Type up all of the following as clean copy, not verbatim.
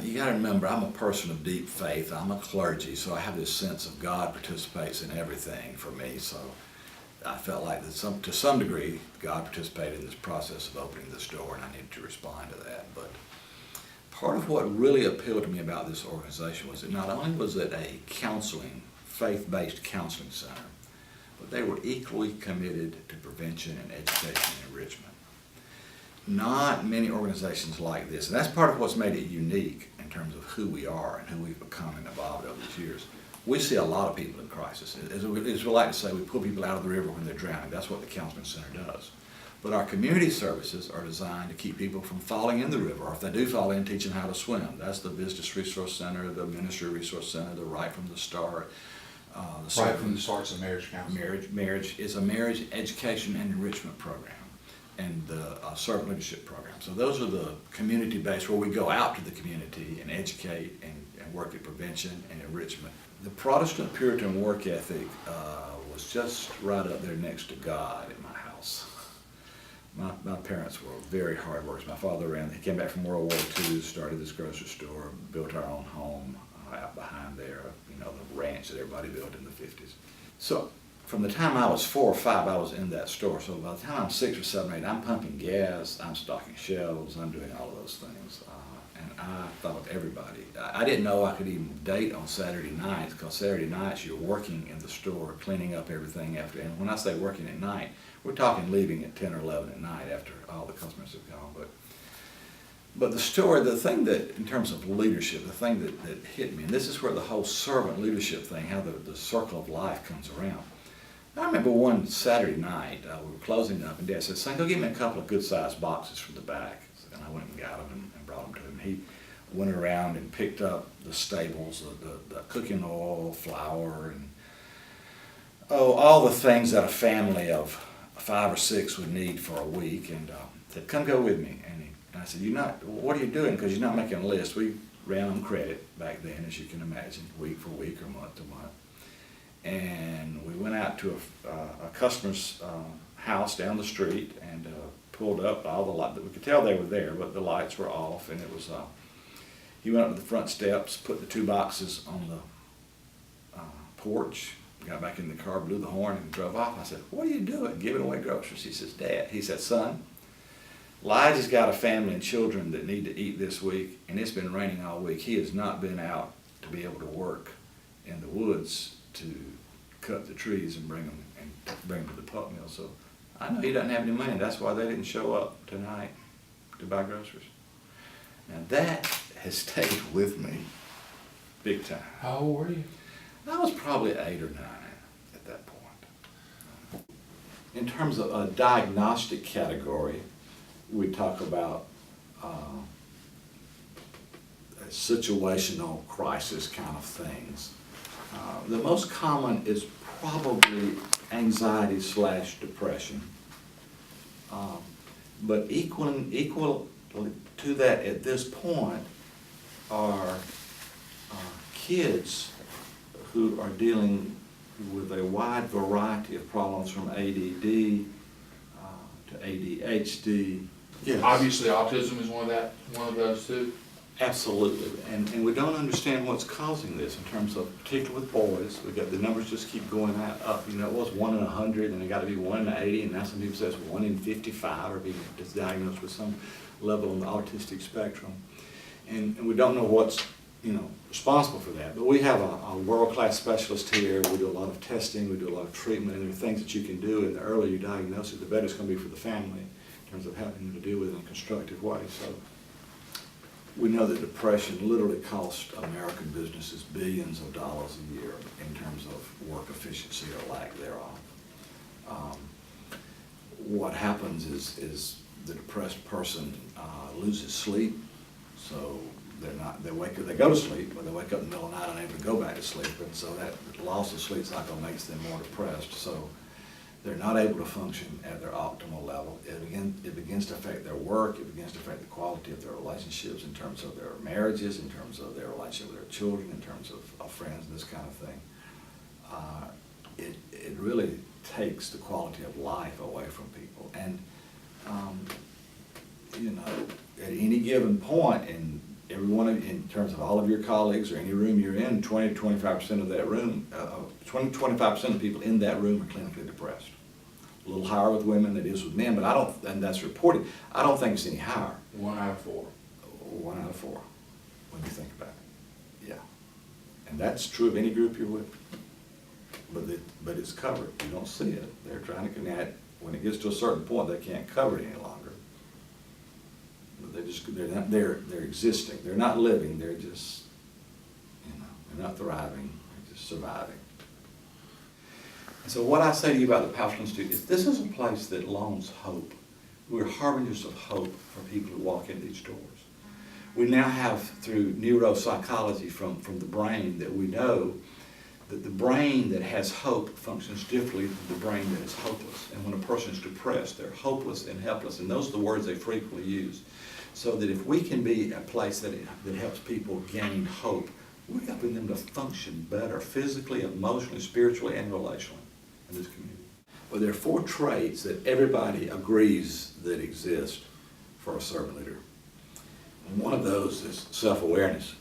you got to remember, I'm a person of deep faith. I'm a clergy, so I have this sense of God participates in everything for me. So I felt like that to some degree, God participated in this process of opening this door, and I needed to respond to that. But part of what really appealed to me about this organization was that not only was it a counseling, faith-based counseling center, but they were equally committed to prevention and education and enrichment. Not many organizations like this, and that's part of what's made it unique in terms of who we are and who we've become and evolved over these years. We see a lot of people in crisis. As we like to say, we pull people out of the river when they're drowning. That's what the counseling center does. But our community services are designed to keep people from falling in the river, or if they do fall in, teach them how to swim. That's the Business Resource Center, the Ministry Resource Center, the Right from the Start. Right from the Start's a marriage counseling. Marriage is a marriage education and enrichment program, and the servant leadership program. So those are the community-based, where we go out to the community and educate and work at prevention and enrichment. The Protestant Puritan work ethic was just right up there next to God at my house. My parents were very hard workers. My father he came back from World War II, started this grocery store, built our own home out behind there, the ranch that everybody built in the 50s. So from the time I was 4 or 5, I was in that store. So by the time I'm 6 or 7 or 8, I'm pumping gas, I'm stocking shelves, I'm doing all of those things. And I thought everybody, I didn't know I could even date on Saturday nights, because Saturday nights you're working in the store, cleaning up everything after. And when I say working at night, we're talking leaving at 10 or 11 at night after all the customers have gone. But the story, the thing that, in terms of leadership, the thing that hit me, and this is where the whole servant leadership thing, how the circle of life comes around. I remember one Saturday night, we were closing up, and Dad said, "Son, go get me a couple of good-sized boxes from the back." And I went and got them and brought them to him. He went around and picked up the staples, the cooking oil, flour, and all the things that a family of 5 or 6 would need for a week, and said, "Come go with me." And I said, "What are you doing? Because you're not making a list." We ran on credit back then, as you can imagine, week for week or month to month. And we went out to a customer's house down the street and pulled up all the lights. We could tell they were there, but the lights were off. And it was, he went up to the front steps, put the 2 boxes on the porch, got back in the car, blew the horn, and drove off. I said, "What are you doing? Giving away groceries?" He says, "Dad," he said, "Son, Elijah's got a family and children that need to eat this week, and it's been raining all week. He has not been out to be able to work in the woods to cut the trees and bring them to the pulp mill. So I know he doesn't have any money. That's why they didn't show up tonight to buy groceries." Now that has stayed with me big time. How old were you? I was probably 8 or 9 at that point. In terms of a diagnostic category, we talk about situational crisis kind of things. The most common is probably anxiety/depression. But equal to that at this point are kids who are dealing with a wide variety of problems, from ADD to ADHD. Yes. Obviously, autism is one of those too. Absolutely, and we don't understand what's causing this in terms of, particularly with boys. We got the numbers just keep going up. It was 1 in 100, and it got to be 1 in 80, and now some people say it's 1 in 55 are being diagnosed with some level on the autistic spectrum, and we don't know what's responsible for that. But we have a world-class specialist here. We do a lot of testing, we do a lot of treatment, and there are things that you can do, and the earlier you diagnose it, the better it's going to be for the family in terms of helping them to deal with it in a constructive way. So we know that depression literally costs American businesses billions of dollars a year in terms of work efficiency or lack thereof. What happens is the depressed person loses sleep, so they go to sleep, but they wake up in the middle of the night unable to go back to sleep, and so that loss of sleep cycle makes them more depressed. So they're not able to function at their optimal level. It begins to affect their work, it begins to affect the quality of their relationships in terms of their marriages, in terms of their relationship with their children, in terms of friends and this kind of thing. It really takes the quality of life away from people. And at any given point, and every one of you, in terms of all of your colleagues or any room you're in, 20 to 25% of that room, 20 to 25% of the people in that room are clinically depressed. A little higher with women than it is with men, but I don't, and that's reported, I don't think it's any higher. 1 out of 4. 1 out of 4, when you think about it. Yeah. And that's true of any group you're with. But it's covered. You don't see it. They're trying to connect. When it gets to a certain point, they can't cover it any longer. But they're existing. They're not living. They're just, they're not thriving. They're just surviving. And so what I say to you about the Pastoral Institute is this is a place that loans hope. We're harbingers of hope for people who walk in these doors. We now have, through neuropsychology from the brain, that we know that the brain that has hope functions differently than the brain that is hopeless. And when a person is depressed, they're hopeless and helpless. And those are the words they frequently use. So that if we can be a place that helps people gain hope, we're helping them to function better physically, emotionally, spiritually, and relationally in this community. Well, there are 4 traits that everybody agrees that exist for a servant leader. And one of those is self-awareness.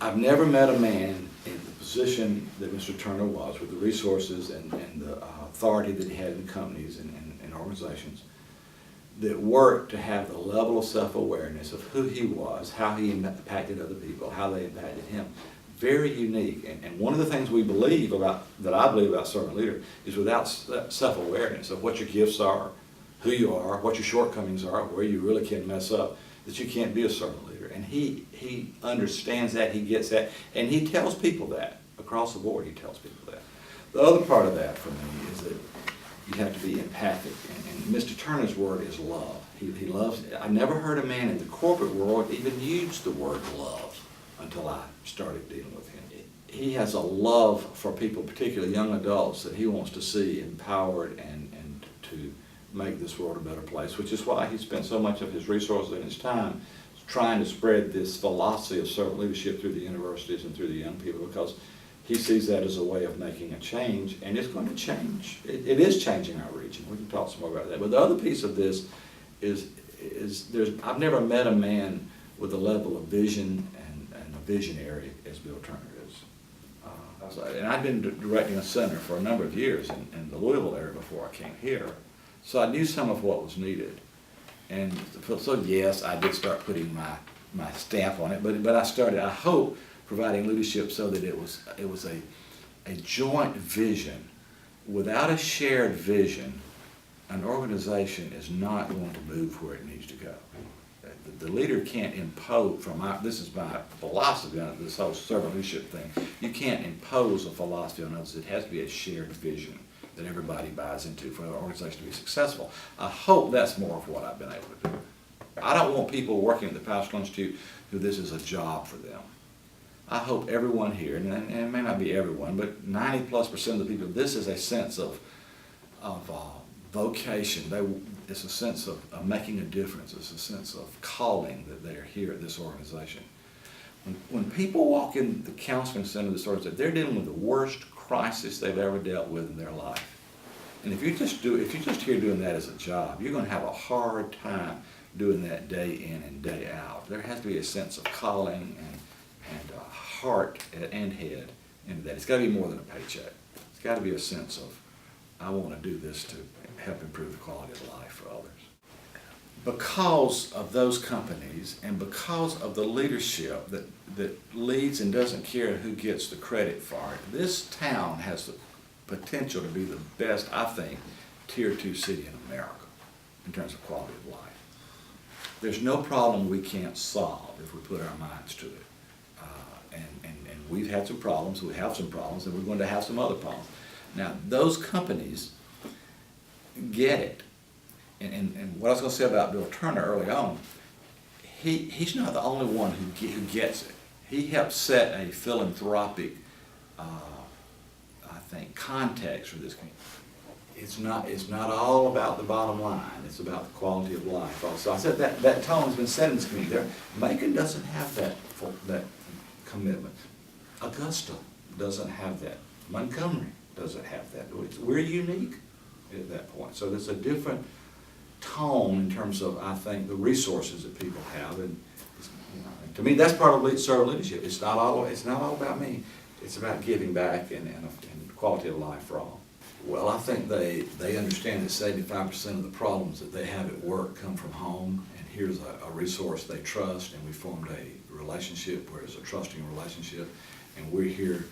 I've never met a man in the position that Mr. Turner was, with the resources and the authority that he had in companies and organizations, that worked to have the level of self-awareness of who he was, how he impacted other people, how they impacted him. Very unique. And one of the things we believe about, that I believe about servant leader, is without self-awareness of what your gifts are, who you are, what your shortcomings are, where you really can mess up, that you can't be a servant leader. And he understands that, he gets that, and he tells people that. Across the board, he tells people that. The other part of that for me is that you have to be empathic. And Mr. Turner's word is love. He loves, I never heard a man in the corporate world even use the word love until I started dealing with him. He has a love for people, particularly young adults, that he wants to see empowered and to make this world a better place, which is why he spent so much of his resources and his time trying to spread this philosophy of servant leadership through the universities and through the young people, because he sees that as a way of making a change, and it's going to change. It is changing our region. We can talk some more about that. But the other piece of this is I've never met a man with a level of vision and a visionary as Bill Turner is. And I've been directing a center for a number of years in the Louisville area before I came here. So I knew some of what was needed. And so yes, I did start putting my stamp on it, but I started, I hope, providing leadership so that it was a joint vision. Without a shared vision, an organization is not going to move where it needs to go. The leader can't impose, this is my philosophy on this whole servant leadership thing, you can't impose a philosophy on others. It has to be a shared vision that everybody buys into for an organization to be successful. I hope that's more of what I've been able to do. I don't want people working at the Pastoral Institute who this is a job for them. I hope everyone here, and it may not be everyone, but 90+% of the people, this is a sense of vocation. It's a sense of making a difference. It's a sense of calling that they're here at this organization. When people walk in the counseling center of this organization, they're dealing with the worst crisis they've ever dealt with in their life. And if you're just here doing that as a job, you're going to have a hard time doing that day in and day out. There has to be a sense of calling and heart and head into that. It's got to be more than a paycheck. It's got to be a sense of, I want to do this to help improve the quality of life for others. Because of those companies and because of the leadership that leads and doesn't care who gets the credit for it, this town has the potential to be the best, I think, Tier 2 city in America in terms of quality of life. There's no problem we can't solve if we put our minds to it. And we've had some problems, we have some problems, and we're going to have some other problems. Now, those companies get it. And what I was going to say about Bill Turner early on, he's not the only one who gets it. He helped set a philanthropic, I think, context for this community. It's not all about the bottom line. It's about the quality of life also. I said that tone has been set in this community. Macon doesn't have that commitment. Augusta doesn't have that. Montgomery doesn't have that. We're unique at that point. So there's a different tone in terms of, I think, the resources that people have. And to me, that's part of servant leadership. It's not all about me. It's about giving back and quality of life for all. Well, I think they understand that 75% of the problems that they have at work come from home, and here's a resource they trust, and we formed a relationship where it's a trusting relationship, and we're here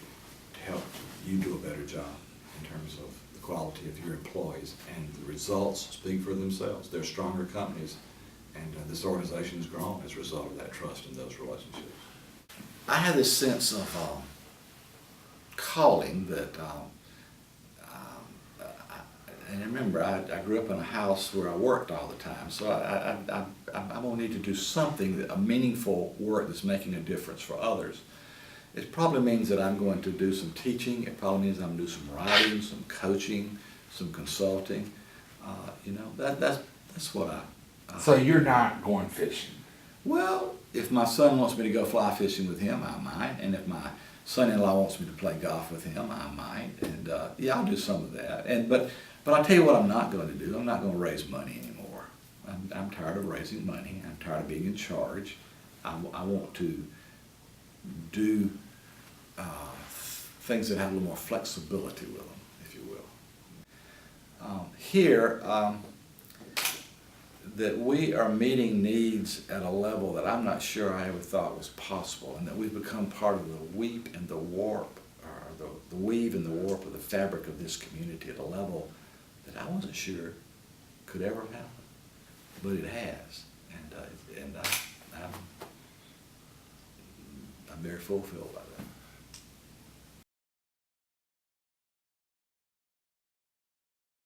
to help you do a better job in terms of the quality of your employees, and the results speak for themselves. They're stronger companies, and this organization has grown as a result of that trust in those relationships. I have this sense of calling that, and remember, I grew up in a house where I worked all the time, so I'm going to need to do something, a meaningful work that's making a difference for others. It probably means that I'm going to do some teaching. It probably means I'm going to do some writing, some coaching, some consulting. That's what I So you're not going fishing? Well, if my son wants me to go fly fishing with him, I might. And if my son-in-law wants me to play golf with him, I might. And yeah, I'll do some of that. But I'll tell you what I'm not going to do. I'm not going to raise money anymore. I'm tired of raising money. I'm tired of being in charge. I want to do things that have a little more flexibility with them, if you will. Here, that we are meeting needs at a level that I'm not sure I ever thought was possible, and that we've become part of the weave and the warp, or the weave and the warp of the fabric of this community at a level that I wasn't sure could ever happen, but it has, and I'm very fulfilled by that.